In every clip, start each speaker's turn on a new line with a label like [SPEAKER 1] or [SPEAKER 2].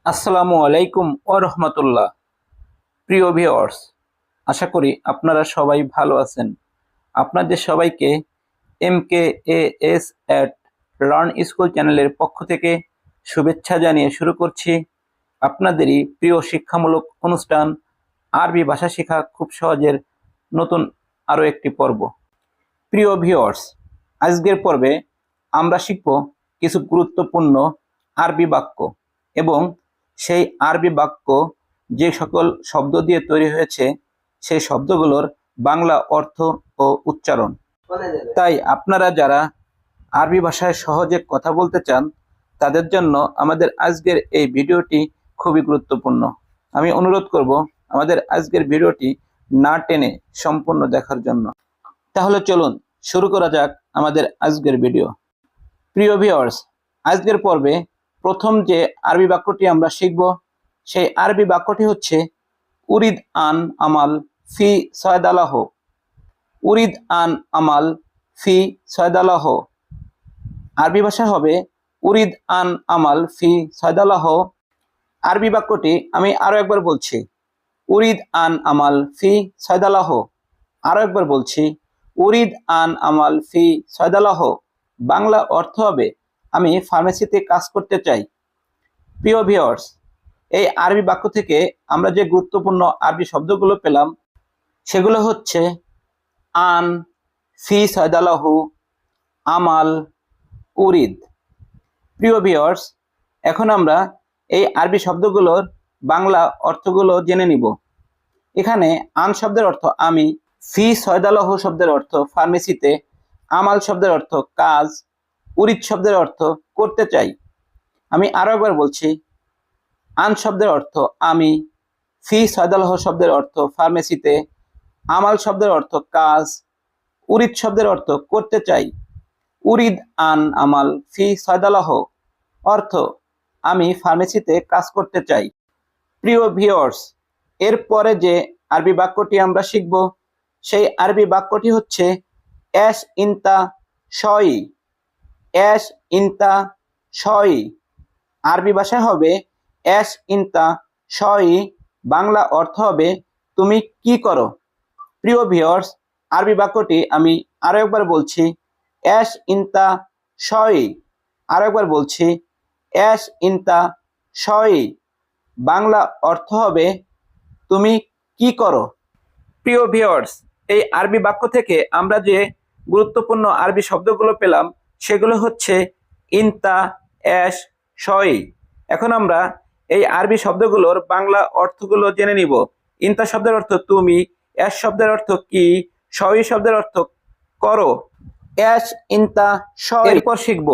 [SPEAKER 1] আসসালামু আলাইকুম ওয়া রাহমাতুল্লাহ। প্রিয় ভিউয়ার্স, আশা করি আপনারা সবাই ভালো আছেন। আপনাদের সবাইকে MKAS এট লার্ন স্কুল চ্যানেলের পক্ষ থেকে শুভেচ্ছা জানিয়ে শুরু করছি আপনাদেরই প্রিয় শিক্ষামূলক অনুষ্ঠান আরবি ভাষা শেখা খুব সহজের নতুন আরও একটি পর্ব। প্রিয় ভিউয়ার্স, আজকের পর্বে আমরা শিখব কিছু গুরুত্বপূর্ণ আরবি বাক্য এবং সেই আরবি বাক্য যে সকল শব্দ দিয়ে তৈরি হয়েছে সেই শব্দগুলোর বাংলা অর্থ ও উচ্চারণ। তাই আপনারা যারা আরবি ভাষায় সহজে কথা বলতে চান তাদের জন্য আমাদের আজকের এই ভিডিওটি খুবই গুরুত্বপূর্ণ। আমি অনুরোধ করব আমাদের আজকের ভিডিওটি না টেনে সম্পূর্ণ দেখার জন্য। তাহলে চলুন শুরু করা যাক আমাদের আজকের ভিডিও। প্রিয় ভিউয়ার্স, আজকের পর্বে প্রথম যে আরবি বাক্যটি আমরা শিখব সেই আরবি বাক্যটি হচ্ছে উরিদ আন আমাল ফি সয়দালাহ। উরিদ আন আমাল ফি সয়দালাহ। আরবি ভাষা হবে উরিদ আন আমাল ফি সয়দালাহ। আরবি বাক্যটি আমি আরো একবার বলছি, উরিদ আন আমাল ফি সয়দালাহ। আরো একবার বলছি, উরিদ আন আমাল ফি সয়দালাহ। বাংলা অর্থ হবে আমি ফার্মেসিতে কাজ করতে চাই। প্রিয় ভিউয়ার্স, এই আরবি বাক্য থেকে আমরা যে গুরুত্বপূর্ণ আরবি শব্দগুলো পেলাম সেগুলো হচ্ছে আন, ফি সয়দালাহু, আমাল, উরিদ। প্রিয় ভিউয়ার্স, এখন আমরা এই আরবি শব্দগুলোর বাংলা অর্থগুলো জেনে নিব। এখানে আন শব্দের অর্থ আমি, ফি সয়দালাহু শব্দের অর্থ ফার্মেসিতে, আমাল শব্দের অর্থ কাজ, উরিদ শব্দের অর্থ করতে চাই। আমি আরো একবার বলছি, আন শব্দের অর্থ আমি, ফি সয়দালাহ শব্দের অর্থ ফার্মেসিতে, আমাল শব্দের অর্থ কাজ, উরিদ শব্দের অর্থ করতে চাই। উরিদ আন আমাল ফি সয়দালাহ অর্থ আমি ফার্মেসিতে কাজ করতে চাই। প্রিয় ভিউয়ার্স, এরপরে যে আরবি বাক্যটি আমরা শিখব সেই আরবি বাক্যটি হচ্ছে এস ইনতা শই। এস ইনতা শই। আরবি ভাষায় হবে এস ইনতা শই। বাংলা অর্থ হবে তুমি কি করো। প্রিয় ভিউয়ার্স, আরবি বাক্যটি আমি আরো একবার বলছি, এস ইনতা শই। আরো একবার বলছি, এস ইনতা শই। বাংলা অর্থ হবে তুমি কি করো। প্রিয় ভিউয়ার্স, এই আরবি বাক্য থেকে আমরা যে গুরুত্বপূর্ণ আরবি শব্দগুলো পেলাম সেগুলো হচ্ছে ইনতা, এস, শই। এখন আমরা এই আরবি শব্দগুলোর বাংলা অর্থগুলো জেনে নিব। ইনতা শব্দের অর্থ তুমি, এস শব্দের অর্থ কি, শই শব্দের অর্থ করো। এস ইনতা শই। এরপর শিখব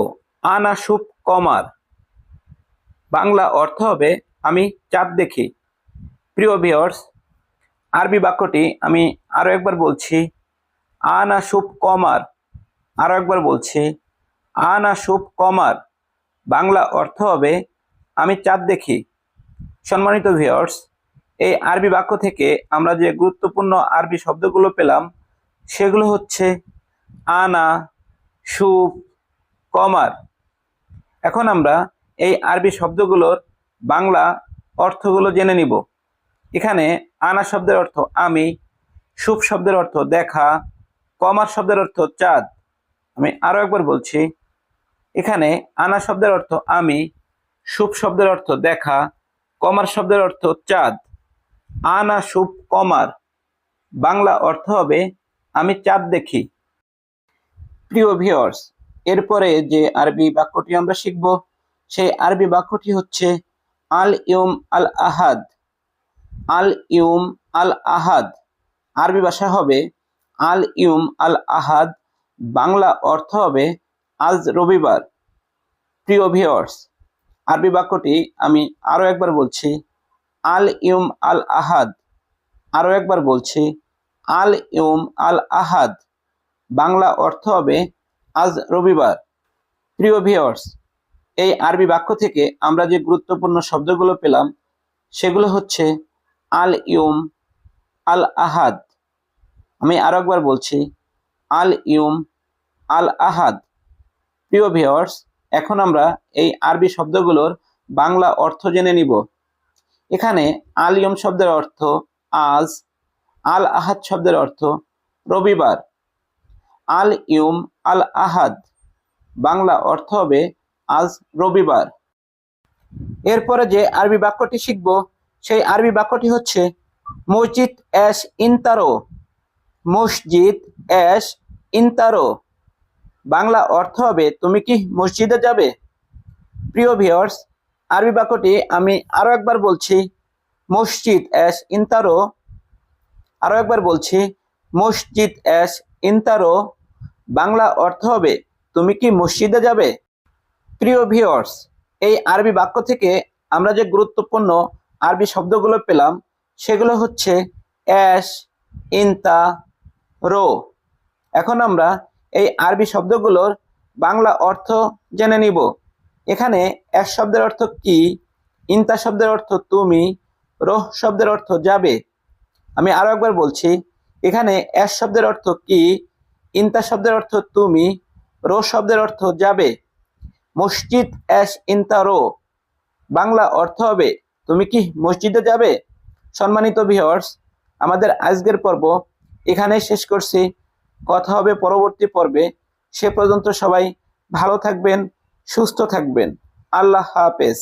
[SPEAKER 1] আনা শুভ কমার। বাংলা অর্থ হবে আমি চাঁদ দেখি। প্রিয় ভিউয়ার্স, আরবি বাক্যটি আমি আরো একবার বলছি, আনা শুভ কমার। আরো একবার বলছি, আনা শুভ কমার। বাংলা অর্থ হবে আমি চাঁদ দেখি। সম্মানিত ভিউয়ার্স, এই আরবি বাক্য থেকে আমরা যে গুরুত্বপূর্ণ আরবি শব্দগুলো পেলাম সেগুলো হচ্ছে আনা, শুভ, কমার। এখন আমরা এই আরবি শব্দগুলোর বাংলা অর্থগুলো জেনে নিব। এখানে আনা শব্দের অর্থ আমি, শুভ শব্দের অর্থ দেখা, কমার শব্দের অর্থ চাঁদ। আমি আরো একবার বলছি, এখানে আনা শব্দের অর্থ আমি, শুভ শব্দের অর্থ দেখা, কমার শব্দের অর্থ চাঁদ। আনা শুভ কমার। বাংলা অর্থ হবে আমি চাঁদ দেখি। প্রিয় ভিউয়ার্স, এরপরে যে আরবি বাক্যটি আমরা শিখব সেই আরবি বাক্যটি হচ্ছে আল ইউম আল আহাদ। আল ইউম আল আহাদ। আরবি ভাষা হবে আল ইউম আল আহাদ। বাংলা অর্থ হবে আজ রবিবার। প্রিয় ভিউয়ার্স, আরবি বাক্যটি আমি আরো একবার বলছি, আল ইউম আল আহাদ। আরো একবার বলছি, আল ইউম আল আহাদ। বাংলা অর্থ হবে আজ রবিবার। প্রিয় ভিউয়ার্স, এই আরবি বাক্য থেকে আমরা যে গুরুত্বপূর্ণ শব্দগুলো পেলাম সেগুলো হচ্ছে আল ইউম, আল আহাদ। আমি আরো একবার বলছি, আল ইউম, আল আহাদ। প্রিয় ভিউয়ার্স, এখন আমরা এই আরবি শব্দগুলোর বাংলা অর্থ জেনে নিব। এখানে আল ইয়ম শব্দের অর্থ আজ, আল আহাদ শব্দের অর্থ রবিবার। আল ইয়ম আল আহাদ বাংলা অর্থ হবে আজ রবিবার। এরপরে যে আরবি বাক্যটি শিখব সেই আরবি বাক্যটি হচ্ছে মসজিদ এস ইনতারো। মসজিদ এস ইনতারো বাংলা অর্থ হবে তুমি কি মসজিদে যাবে। প্রিয় ভিউয়ার্স, আরবি বাক্যটি আমি আরো একবার বলছি, মসজিদ এস ইনতারো। আরো একবার বলছি, মসজিদ এস ইনতারো বাংলা অর্থ হবে তুমি কি মসজিদে যাবে। প্রিয় ভিউয়ার্স, এই আরবি বাক্য থেকে আমরা যে গুরুত্বপূর্ণ আরবি শব্দগুলো পেলাম সেগুলো হচ্ছে এস, ইনতা, রো। এখন আমরা এই আরবি শব্দগুলোর বাংলা অর্থ জেনে নিব। এখানে এস শব্দের অর্থ কি, ইনতা শব্দের অর্থ তুমি, রোহ শব্দের অর্থ যাবে। আমি আরো একবার বলছি, এখানে এস শব্দের অর্থ কি, ইনতা শব্দের অর্থ তুমি, রো শব্দের অর্থ যাবে। মসজিদ এস ইনতা রো বাংলা অর্থ হবে তুমি কি মসজিদে যাবে। সম্মানিত ভিউয়ার্স, আমাদের আজকের পর্ব এখানেই শেষ করছি। কথা হবে পরবর্তী পর্বে। সে পর্যন্ত সবাই ভালো থাকবেন, সুস্থ থাকবেন। আল্লাহ হাফেজ।